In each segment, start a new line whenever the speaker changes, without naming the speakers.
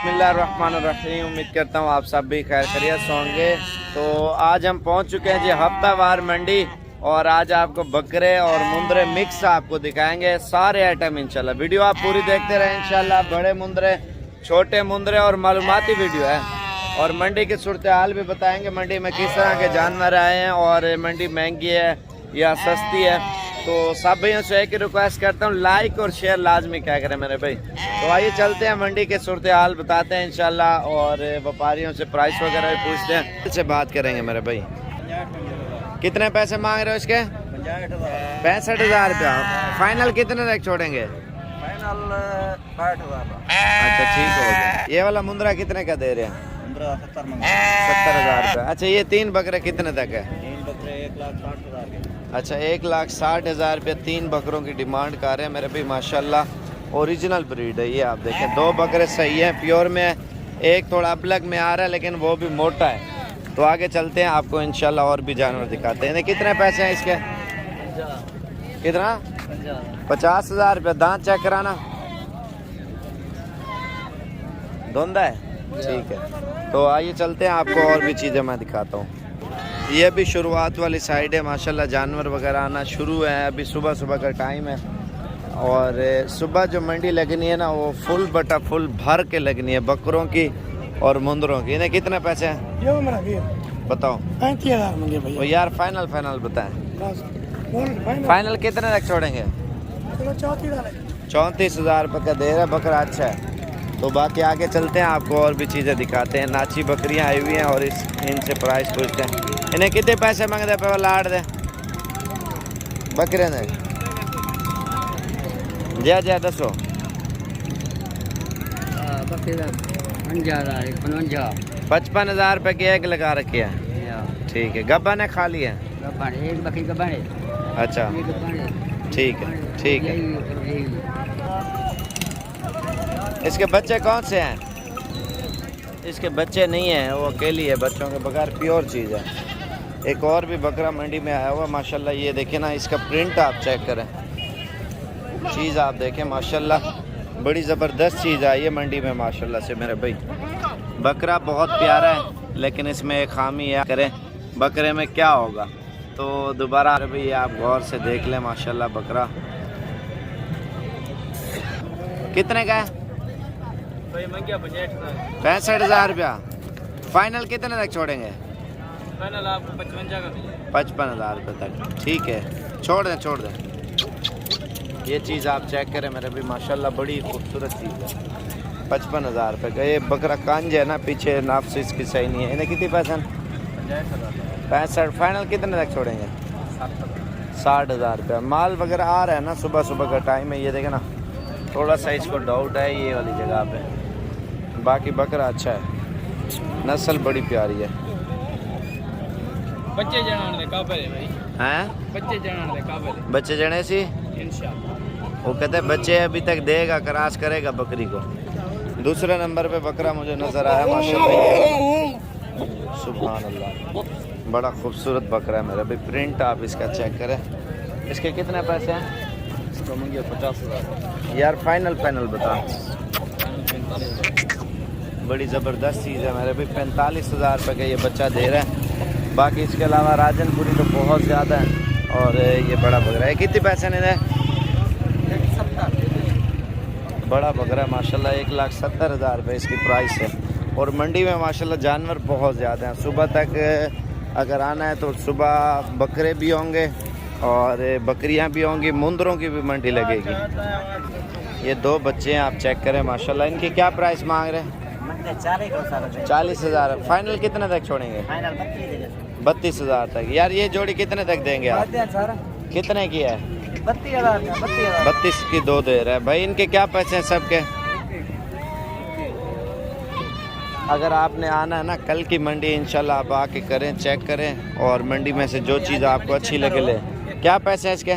बिस्मिल्लाहिर्रहमानिर्रहीम। उम्मीद करता हूँ आप सब भी खैर खैरियत से होंगे। तो आज हम पहुँच चुके हैं जी हफ्तावार मंडी, और आज आपको बकरे और मुंदरे मिक्स आपको दिखाएंगे सारे आइटम इंशाल्लाह। वीडियो आप पूरी देखते रहें इंशाल्लाह। बड़े मुंदरे, छोटे मुंदरे और मालूमाती वीडियो है, और मंडी की सूरत हाल भी बताएंगे। मंडी में किस तरह के जानवर आए हैं और मंडी महंगी है या सस्ती है। तो सब भाइयों से एक ही रिक्वेस्ट करता हूँ, लाइक और शेयर लाजमी क्या करें मेरे भाई। तो आइए चलते हैं मंडी के सूरत हाल बताते हैं इंशाल्लाह, और व्यापारियों से प्राइस वगैरह भी पूछते हैं, से बात करेंगे मेरे भाई। कितने पैसे मांग रहे हो इसके? 65,000 रुपया। फाइनल कितने तक छोड़ेंगे?
फाइनल 60,000।
अच्छा ठीक हो गया। ये वाला मुंद्रा कितने का दे रहे हैं? 70,000 रुपया। अच्छा ये 3 बकरे कितने तक है?
3 बकरे 1,60,000 के।
अच्छा 1,60,000 रुपये 3 बकरों की डिमांड कर रहे हैं मेरे भाई। माशाल्लाह ओरिजिनल ब्रीड है ये। आप देखें 2 बकरे सही हैं, प्योर में है। एक थोड़ा अपलग में आ रहा है लेकिन वो भी मोटा है। तो आगे चलते हैं, आपको इंशाल्लाह और भी जानवर दिखाते हैं। कितने पैसे हैं इसके? कितना? 50,000 रुपये। दांत चेक कराना, धुंधा है, ठीक है। तो आइए चलते हैं, आपको और भी चीज़ें मैं दिखाता हूँ। ये भी शुरुआत वाली साइड है माशाल्लाह। जानवर वगैरह आना शुरू है, अभी सुबह सुबह का टाइम है। और सुबह जो मंडी लगनी है ना, वो फुल बटा फुल भर के लगनी है, बकरों की और मुंदरों की। इन्हें कितने पैसे हैं?
ये मेरा भी
बताओ।
35,000 मंगे भैया।
तो यार फाइनल बताएं। फाइनल कितने तक छोड़ेंगे? 34,000 रुपये का दे रहा है बकरा। अच्छा है। तो बाकी आगे चलते हैं, आपको और भी चीज़ें दिखाते हैं। नाची बकरियां आई हुई हैं और इनसे प्राइस पूछते हैं। इन्हें कितने पैसे मांगते पे? लाड़ दे बकरे ने जा दसो। 55,000 रुपये की एक लगा रखी है, ठीक है। गब्बा ने खा लिया?
एक बकरी गब्बा है।
अच्छा ठीक है। इसके बच्चे कौन से हैं? इसके बच्चे नहीं हैं, वो अकेली है, बच्चों के बगैर प्योर चीज़ है। एक और भी बकरा मंडी में आया हुआ माशाल्लाह। ये देखें ना, इसका प्रिंट आप चेक करें, चीज़ आप देखें माशाल्लाह, बड़ी ज़बरदस्त चीज़ आई है मंडी में माशाल्लाह से मेरे भाई। बकरा बहुत प्यारा है लेकिन इसमें एक खामी है, करें बकरे में क्या होगा। तो दोबारा भाई आप गौर से देख लें माशाल्लाह। बकरा कितने का है? 65,000 रुपया। फाइनल कितने तक छोड़ेंगे?
फाइनल आपको
55,000 रुपये तक, ठीक है। छोड़ दें। ये चीज़ आप चेक करें मेरे भी माशाल्लाह, बड़ी खूबसूरत चीज़ है। 55,000 रुपये का। ये बकरा कांज है ना, पीछे नाप से इसकी सही नहीं है। इन्हें कितनी पैसे? 65। फाइनल कितने तक छोड़ेंगे? 60,000 रुपया। माल वगैरह आ रहा है ना, सुबह सुबह का टाइम है। ये देखें ना, थोड़ा सा इसको डाउट है ये वाली जगह पे। बाकी बकरा अच्छा है, नस्ल बड़ी प्यारी है।
बच्चे जनाने दे काबिल है भाई।
हैं?
बच्चे जनाने दे काबिल है
बच्चे जने सी
इंशाल्लाह।
वो कहते हैं बच्चे अभी तक देगा, क्रॉस करेगा बकरी को। दूसरे नंबर पे बकरा मुझे नजर आया माशाल्लाह, सुभान अल्लाह, बड़ा खूबसूरत बकरा है मेरा भाई। प्रिंट आप इसका चेक करें। इसके कितने पैसे हैं?
इसको मंगे 50,000
यार फाइनल बता। बड़ी ज़बरदस्त चीज़ है मेरे भाई। 45,000 रुपये का ये बच्चा दे रहा है। बाकी इसके अलावा राजनपुरी तो बहुत ज़्यादा है, और ये बड़ा बकरा है। कितने पैसे ने?
70।
बड़ा बकरा माशाल्लाह 1,70,000 रुपये इसकी प्राइस है। और मंडी में माशाल्लाह जानवर बहुत ज़्यादा हैं। सुबह तक अगर आना है तो सुबह बकरे भी होंगे और बकरियां भी होंगी, मुंदरों की भी मंडी लगेगी। ये 2 बच्चे हैं, आप चेक करें माशाल्लाह। इनकी क्या प्राइस मांग रहे हैं? 40,000। फाइनल कितने तक छोड़ेंगे? 32,000 तक। यार ये जोड़ी कितने तक देंगे आप? कितने की है? 32 की 2 दे रहे हैं भाई। इनके क्या पैसे हैं सबके? अगर आपने आना है ना कल की मंडी, इंशाल्लाह आप आके करें, चेक करें, और मंडी में से जो चीज़ आपको अच्छी लगे ले। क्या पैसे हैं इसके?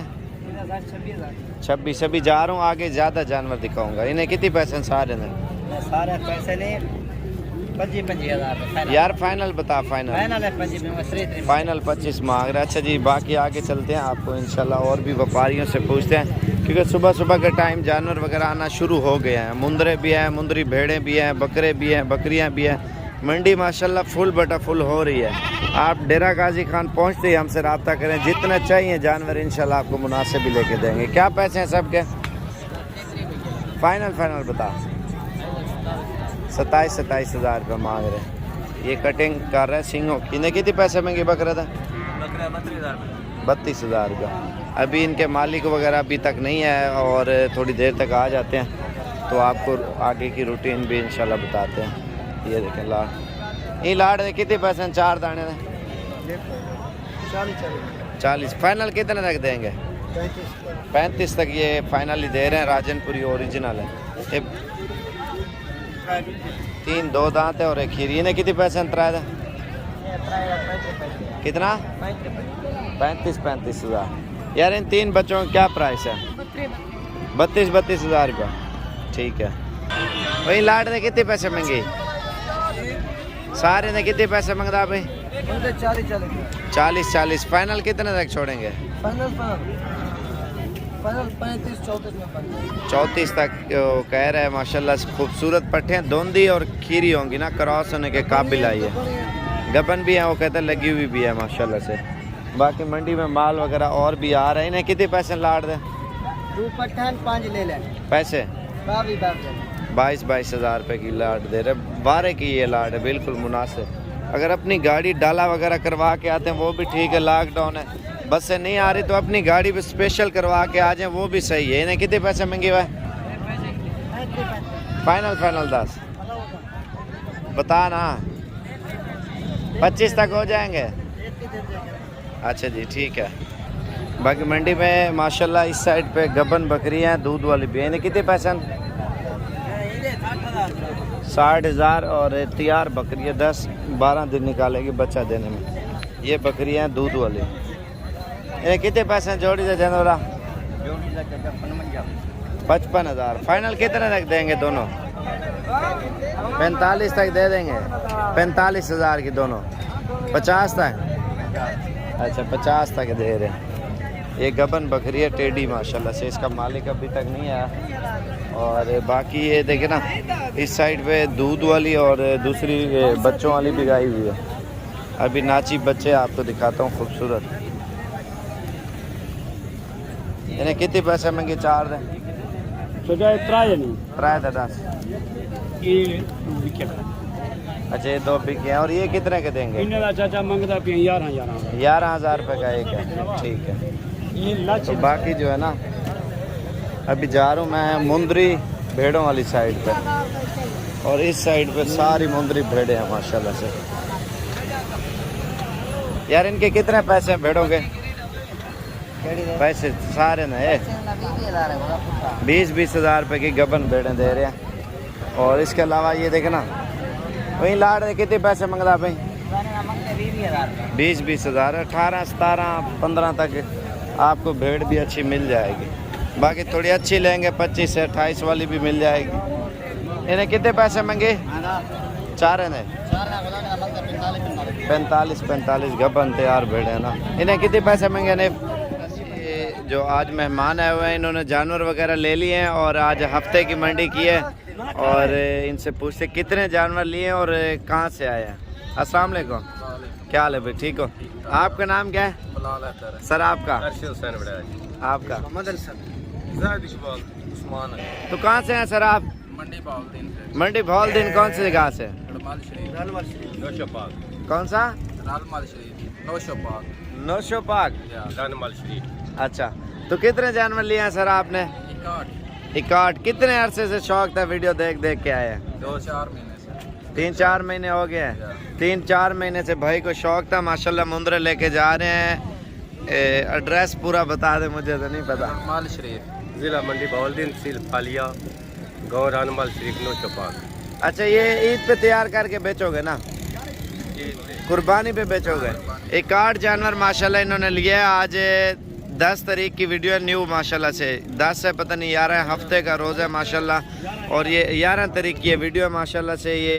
26। अभी जा रहा हूँ, आगे ज़्यादा जानवर दिखाऊंगा। इन्हें कितने पैसे हैं सारे ने?
सारे पैसे नहीं, 25,000
यार फाइनल बता, फाइनल
फाइनल है 25
फाइनल 25 मांग रहे हैं। अच्छा जी, बाकी आगे चलते हैं, आपको इंशाल्लाह और भी व्यापारियों से पूछते हैं, क्योंकि सुबह सुबह के टाइम जानवर वगैरह आना शुरू हो गए हैं। मुंदरे भी हैं, मुंदरी भेड़ें भी हैं, बकरे भी हैं, बकरियां भी हैं। मंडी माशाल्लाह फुल बटा फुल हो रही है। आप डेरा गाजी खान पहुंचते ही हमसे रब्ता करें, जितना चाहिए जानवर इंशाल्लाह आपको मुनासिब भी लेके देंगे। क्या पैसे हैं सबके? फाइनल फाइनल बता। 27 हज़ार रुपये मांग रहे हैं। ये कटिंग कर रहे हैं सिंगों की। इन्हें कितने पैसे महंगे बकरा था? 32 हज़ार रुपये। अभी इनके मालिक वगैरह अभी तक नहीं है और थोड़ी देर तक आ जाते हैं, तो आपको आगे की रूटीन भी इंशाल्लाह बताते हैं। ये देखें लाड़, ये लाड़ है कितने पैसे हैं? 4 दाने हैं 40। फाइनल कितने तक देंगे? 35 तक ये फाइनल ही दे रहे हैं। राजनपुरी ओरिजिनल है। ये 3 2 दांत है और एक खीरी। इन्हें कितने पैसे अंतराया था? कितना? 35 हज़ार। यार इन 3 बच्चों का क्या प्राइस है? 32 हज़ार रुपये। ठीक है। वही लाड ने कितने पैसे मांगे? सारे ने कितने पैसे मांगता भाई? 40। फाइनल कितने तक छोड़ेंगे? 34 तक कह रहे हैं। माशाल्लाह खूबसूरत पट्टे, धोंदी और खीरी होंगी ना, क्रॉस होने के काबिल आई है। गबन भी है, वो कहते हैं लगी हुई भी है माशाल्लाह से। बाकी मंडी में माल वगैरह और भी आ रहे हैं। इन्हें कितने पैसे लाड़ दें?
5 ले लें
पैसे 22 हज़ार रुपये की लाड़ दे रहे। 12 की ये लाड़ है, बिल्कुल मुनासिब। अगर अपनी गाड़ी डाला वगैरह करवा के आते हैं वो भी ठीक है, लॉकडाउन है, बस से नहीं आ रही तो अपनी गाड़ी पे स्पेशल करवा के आ जाए, वो भी सही है। इन्हें कितने पैसे महंगे हुए? फाइनल 10 बता ना। 25 तक हो जाएंगे। अच्छा जी ठीक है। बाकी मंडी में माशाल्लाह इस साइड पे गबन बकरियां हैं, दूध वाली भी हैं। इन्हें कितने पैसे? 60 हज़ार। और तैयार बकरियाँ 10-12 दिन निकालेगी बच्चा देने में। ये बकरियाँ हैं दूध वाली। इन्हें कितने पैसे हैं जोड़ी से जनवरा? 55 हज़ार। फाइनल कितने तक देंगे दोनों? 45 तक दे देंगे। 45 हज़ार की दोनों। 50 तक? अच्छा 50 तक दे रहे हैं। ये गबन बकरी है टेढ़ी माशाल्लाह से, इसका मालिक अभी तक नहीं आया। और बाकी ये देखे ना, इस साइड पे दूध वाली और दूसरी बच्चों वाली भी गाई हुई है। अभी नाची बच्चे आपको दिखाता हूँ खूबसूरत। इन्हें कितने पैसे महंगे? 4 दें? प्राय था 10। अच्छा ये 2 बिके हैं। और ये कितने के देंगे?
चाचा मंगता
11 हज़ार रुपये का एक है। ठीक है। तो बाकी जो है ना, अभी जा रहा हूँ मैं मुंदरी भेड़ों वाली साइड पे, और इस साइड पे सारी मुंदरी भेड़े हैं माशाल्लाह से। यार इनके कितने पैसे हैं भेड़ों के? पैसे सारे ना 20 हज़ार रुपये की गबन भेड़ें दे रहे हैं। और इसके अलावा ये देखे ना, वहीं लाड़ है, कितने पैसे मंगला भाई? 20 हज़ार। 18 17 15 तक आपको भेड़ भी अच्छी मिल जाएगी। बाकी थोड़ी अच्छी लेंगे 25 से 28 वाली भी मिल जाएगी। इन्हें कितने पैसे मांगे? 4 ने 45 गबन तैयार भेड़ है ना। इन्हें कितने पैसे मांगे? ने जो आज मेहमान आए हुए हैं, इन्होंने जानवर वगैरह ले लिए हैं और आज हफ्ते की मंडी की है। और इनसे पूछते कितने जानवर लिए और कहाँ से आए हैं। अस्सलाम वालेकुम, क्या हाल है भाई? ठीक हो? आपका नाम क्या है सर? आपका? आपका? तो कहाँ से हैं सर आप? मंडी भावलदीन। कौन सी जगह से? कौन सा? नौशोपाक। अच्छा, तो कितने जानवर लिए हैं सर आपने? 61। कितने अरसे से शौक था वीडियो देख देख के आए हैं? 3-4 महीने हो गए हैं। 3-4 महीने से भाई को शौक था माशाल्लाह। मुंदरे लेके जा रहे हैं। एड्रेस पूरा बता दे, मुझे तो नहीं पता।
माल शरीफ, जिला मंडी भावलदीन, तहसील फालिया, गाँव रानमाल शरीफ, नौशोपाक।
अच्छा, ये ईद पे तैयार करके बेचोगे ना? कुर्बानी पे बेचोगे? 61 जानवर माशाल्लाह इन्होंने लिए। आज 10 तारीख की वीडियो न्यू माशाल्लाह से। 10 है पता नहीं 11 हफ्ते का रोज़ है माशाल्लाह। और ये 11 तारीख की वीडियो माशाल्लाह से। ये